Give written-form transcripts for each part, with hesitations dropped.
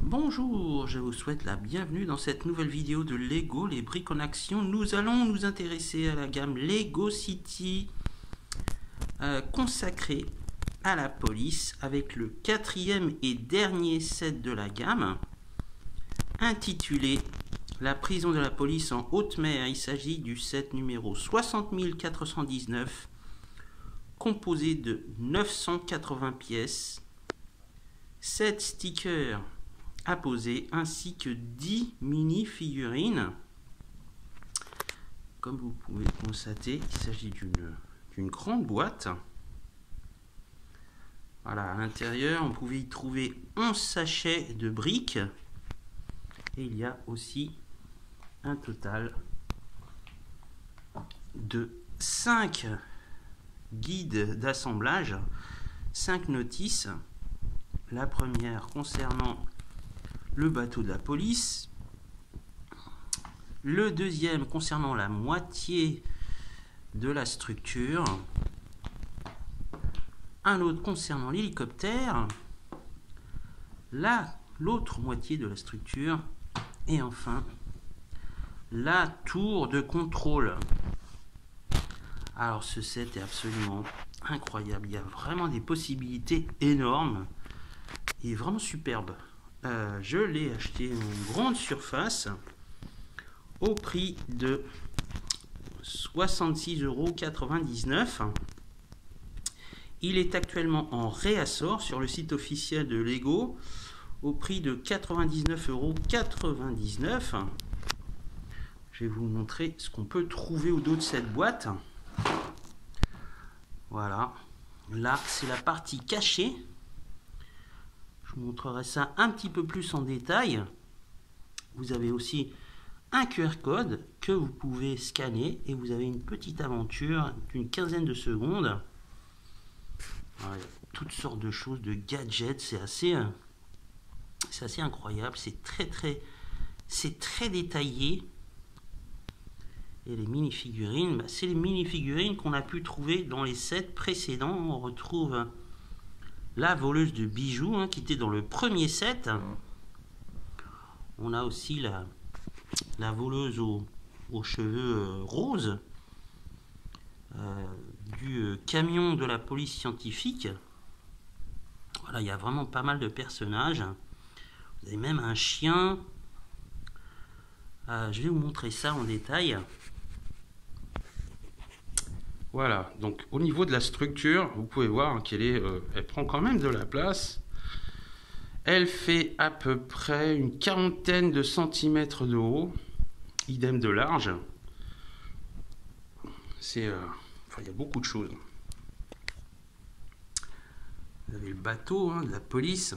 Bonjour, je vous souhaite la bienvenue dans cette nouvelle vidéo de Lego, les briques en action. Nous allons nous intéresser à la gamme Lego City consacrée à la police avec le quatrième et dernier set de la gamme intitulé La prison de la police en haute mer. Il s'agit du set numéro 60419 composé de 980 pièces, 7 stickers à poser ainsi que 10 mini-figurines. Comme vous pouvez le constater, il s'agit d'une grande boîte. Voilà, à l'intérieur, on pouvait y trouver 11 sachets de briques. Et il y a aussi un total de 5 guides d'assemblage, 5 notices. La première concernant le bateau de la police, le deuxième concernant la moitié de la structure, un autre concernant l'hélicoptère, l'autre moitié de la structure, et enfin la tour de contrôle. Alors ce set est absolument incroyable, il y a vraiment des possibilités énormes et vraiment superbe. Je l'ai acheté en grande surface au prix de 66,99 €. Il est actuellement en réassort sur le site officiel de Lego au prix de 99,99 €. Je vais vous montrer ce qu'on peut trouver au dos de cette boîte. Voilà, là c'est la partie cachée. Je vous montrerai ça un petit peu plus en détail. Vous avez aussi un QR code que vous pouvez scanner et vous avez une petite aventure d'une quinzaine de secondes. Voilà, toutes sortes de choses, de gadgets, c'est assez incroyable, c'est très détaillé. Et les mini-figurines, c'est les mini-figurines qu'on a pu trouver dans les sets précédents. On retrouve la voleuse de bijoux qui était dans le premier set. On a aussi la voleuse aux cheveux roses du camion de la police scientifique. Voilà, il y a vraiment pas mal de personnages. Vous avez même un chien. Je vais vous montrer ça en détail. Voilà, donc au niveau de la structure, vous pouvez voir qu'elle elle prend quand même de la place. Elle fait à peu près une quarantaine de centimètres de haut, idem de large. Il y a beaucoup de choses. Vous avez le bateau de la police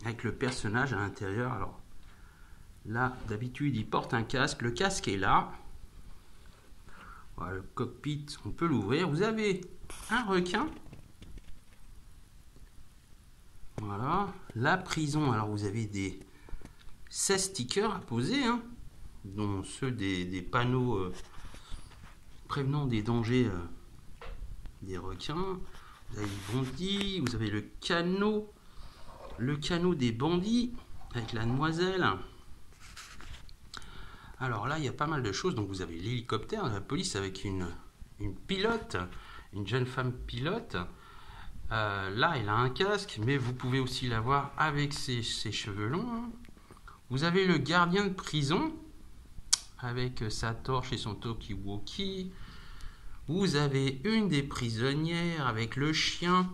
avec le personnage à l'intérieur. Alors là, d'habitude, il porte un casque. Le casque est là. Voilà, le cockpit, on peut l'ouvrir. Vous avez un requin. Voilà. La prison, alors vous avez des 16 stickers à poser, dont ceux des panneaux prévenant des dangers des requins. Vous avez les bandits, vous avez le canot des bandits avec la demoiselle. Alors là, il y a pas mal de choses. Donc vous avez l'hélicoptère de la police avec une pilote, une jeune femme pilote. Là, elle a un casque, mais vous pouvez aussi la voir avec ses cheveux longs. Vous avez le gardien de prison avec sa torche et son talkie-walkie. Vous avez une des prisonnières avec le chien.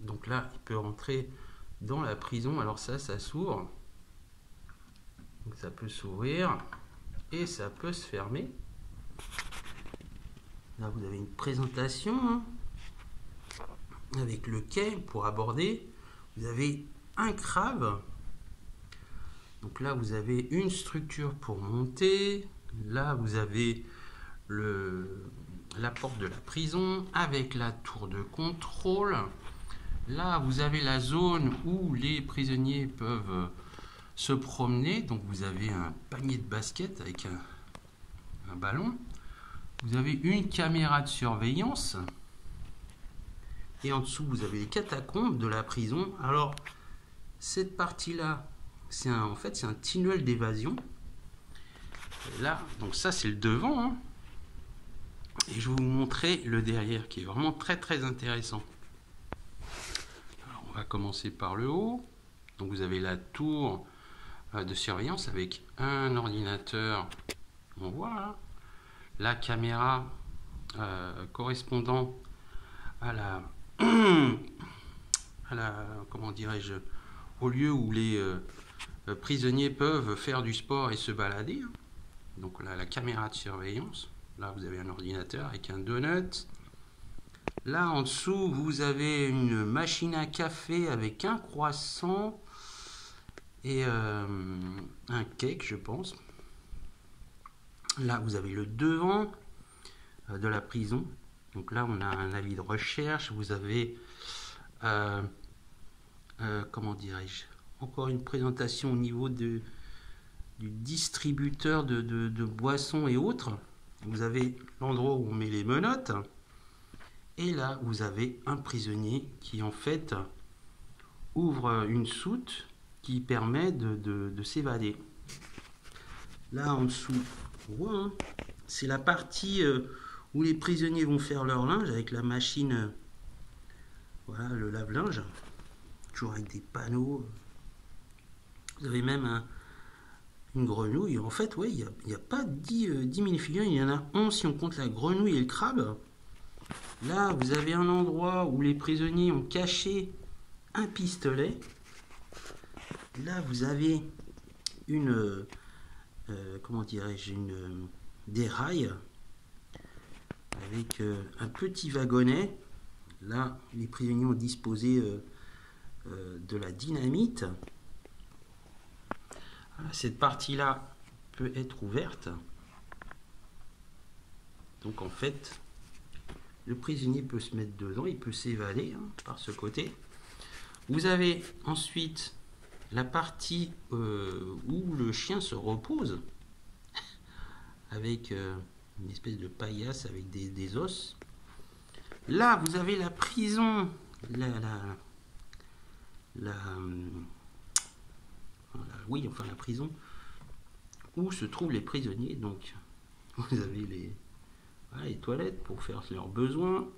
Donc là, il peut rentrer dans la prison. Alors ça s'ouvre. Donc ça peut s'ouvrir et ça peut se fermer. Là, vous avez une présentation avec le quai pour aborder. Vous avez un crabe. Donc là, vous avez une structure pour monter. Là, vous avez la porte de la prison avec la tour de contrôle. Là, vous avez la zone où les prisonniers peuvent se promener. Donc vous avez un panier de basket avec un ballon. Vous avez une caméra de surveillance. Et en dessous, vous avez les catacombes de la prison. Alors, cette partie-là, en fait, c'est un tunnel d'évasion. Là, donc ça, c'est le devant. Hein. Et je vais vous montrer le derrière, qui est vraiment très très intéressant. Alors, on va commencer par le haut. Donc vous avez la tour de surveillance avec un ordinateur. On voit là, la caméra correspondant à la comment dirais-je, au lieu où les prisonniers peuvent faire du sport et se balader. Donc là, la caméra de surveillance. Là, vous avez un ordinateur avec un donut. Là, en dessous, vous avez une machine à café avec un croissant et un cake, je pense. Là, vous avez le devant de la prison. Donc là, on a un avis de recherche. Vous avez, comment dirais-je, encore une présentation au niveau du distributeur de boissons et autres. Vous avez l'endroit où on met les menottes. Et là, vous avez un prisonnier qui, en fait, ouvre une soute qui permet de s'évader. Là, en dessous, on voit, hein, c'est la partie où les prisonniers vont faire leur linge avec la machine, voilà, le lave-linge. Toujours avec des panneaux. Vous avez même une grenouille. En fait, ouais, il n'y a pas 10 minifigurines, il y en a 11 si on compte la grenouille et le crabe. Là, vous avez un endroit où les prisonniers ont caché un pistolet. Là, vous avez une, comment dirais-je, des rails avec un petit wagonnet. Là, les prisonniers ont disposé de la dynamite. Voilà, cette partie-là peut être ouverte. Donc en fait, le prisonnier peut se mettre dedans, il peut s'évader par ce côté. Vous avez ensuite la partie où le chien se repose, avec une espèce de paillasse avec des os. Là, vous avez la prison, oui, enfin la prison, où se trouvent les prisonniers. Donc, vous avez les toilettes pour faire leurs besoins.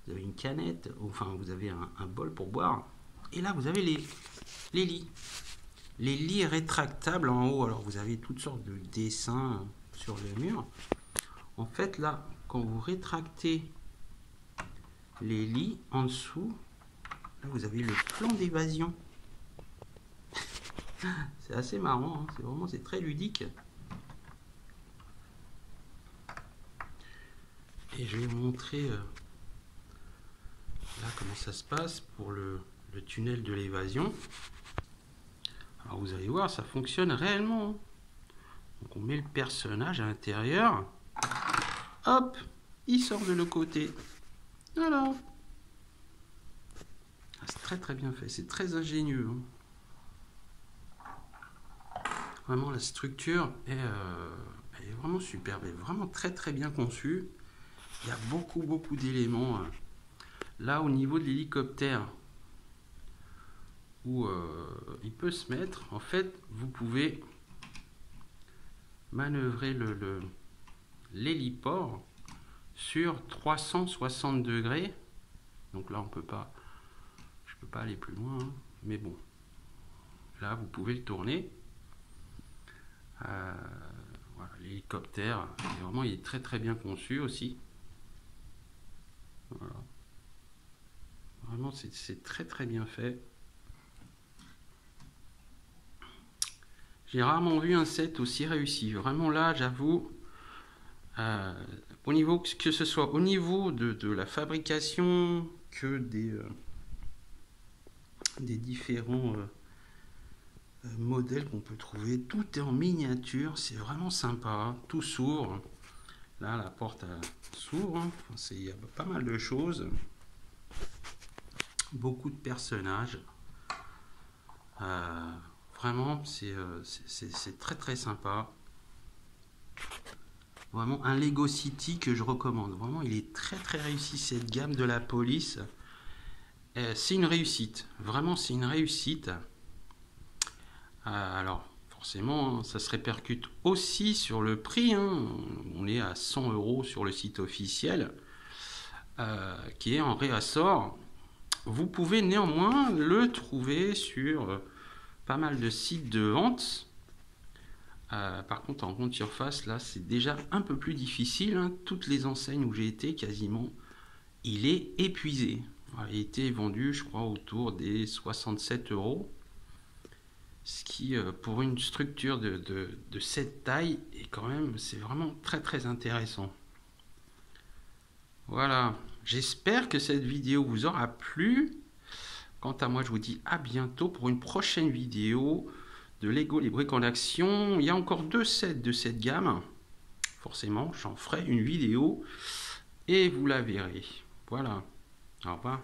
Vous avez une canette, enfin vous avez un bol pour boire. Et là, vous avez les lits. Les lits rétractables en haut. Alors, vous avez toutes sortes de dessins sur le mur. En fait, là, quand vous rétractez les lits en dessous, là, vous avez le plan d'évasion. C'est assez marrant, hein. C'est très ludique. Et je vais vous montrer là comment ça se passe pour le tunnel de l'évasion. Alors vous allez voir, ça fonctionne réellement. Donc on met le personnage à l'intérieur. Hop, il sort de l'autre côté. Voilà. Ah, c'est très très bien fait, c'est très ingénieux. Vraiment la structure est vraiment superbe, est vraiment très très bien conçue. Il y a beaucoup d'éléments. Là au niveau de l'hélicoptère, où il peut se mettre, en fait vous pouvez manœuvrer l'héliport sur 360 degrés. Donc là je peux pas aller plus loin, hein, mais bon, là vous pouvez le tourner. Voilà, l'hélicoptère, vraiment il est très très bien conçu aussi. Voilà. Vraiment c'est très très bien fait. J'ai rarement vu un set aussi réussi. Vraiment là, j'avoue, au niveau, que ce soit au niveau de la fabrication que des différents modèles qu'on peut trouver, tout est en miniature, c'est vraiment sympa, tout s'ouvre. Là, la porte s'ouvre, hein. Enfin, il y a pas mal de choses, beaucoup de personnages. Vraiment, c'est très très sympa. Vraiment un Lego City que je recommande. Vraiment, il est très très réussi, cette gamme de la police. C'est une réussite. Vraiment, c'est une réussite. Alors, forcément, ça se répercute aussi sur le prix, hein. On est à 100 € sur le site officiel, qui est en réassort. Vous pouvez néanmoins le trouver sur pas mal de sites de vente. Par contre, en grande surface, là, c'est déjà un peu plus difficile, hein. Toutes les enseignes où j'ai été, quasiment, il est épuisé. Il a été vendu, je crois, autour des 67 €. Ce qui, pour une structure de cette taille, est quand même, c'est vraiment très très intéressant. Voilà, j'espère que cette vidéo vous aura plu. Quant à moi, je vous dis à bientôt pour une prochaine vidéo de Lego les briques en action. Il y a encore 2 sets de cette gamme. Forcément, j'en ferai une vidéo et vous la verrez. Voilà, au revoir.